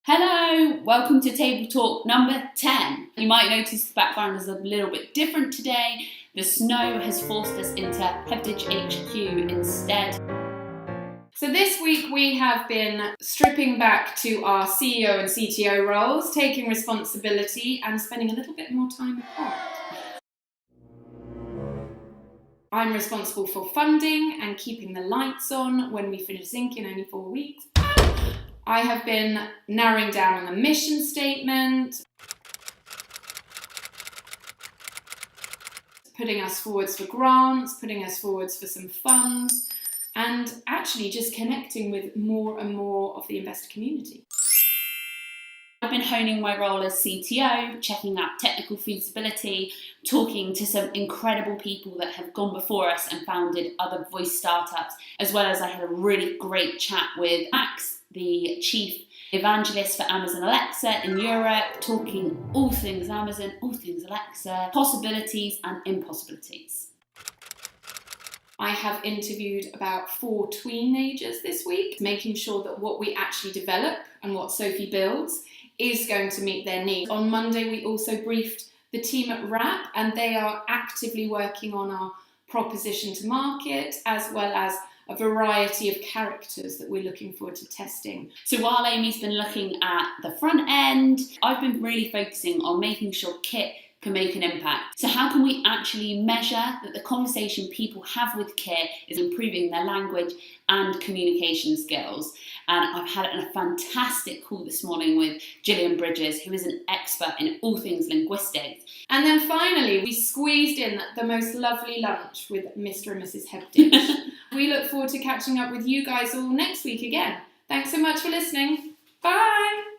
Hello, welcome to Table Talk number 10. You might notice the background is a little bit different today. The snow has forced us into Heritage HQ instead. So this week we have been stripping back to our CEO and CTO roles, taking responsibility and spending a little bit more time apart. I'm responsible for funding and keeping the lights on when we finish zinc in only 4 weeks. I have been narrowing down on the mission statement, putting us forwards for grants, putting us forwards for some funds, and actually just connecting with more and more of the investor community. I've been honing my role as CTO, checking out technical feasibility, talking to some incredible people that have gone before us and founded other voice startups, as well as I had a really great chat with Max, the chief evangelist for Amazon Alexa in Europe, talking all things Amazon, all things Alexa, possibilities and impossibilities. I have interviewed about 4 tweenagers this week, making sure that what we actually develop and what Sophie builds is going to meet their needs. On Monday, we also briefed the team at RAPP, and they are actively working on our proposition to market, as well as a variety of characters that we're looking forward to testing. So while Amy's been looking at the front end, I've been really focusing on making sure Kit can make an impact. So how can we actually measure that the conversation people have with Kit is improving their language and communication skills? And I've had a fantastic call this morning with Gillian Bridges, who is an expert in all things linguistics. And then finally, we squeezed in the most lovely lunch with Mr. and Mrs. Hebditch. We look forward to catching up with you guys all next week again. Thanks so much for listening. Bye!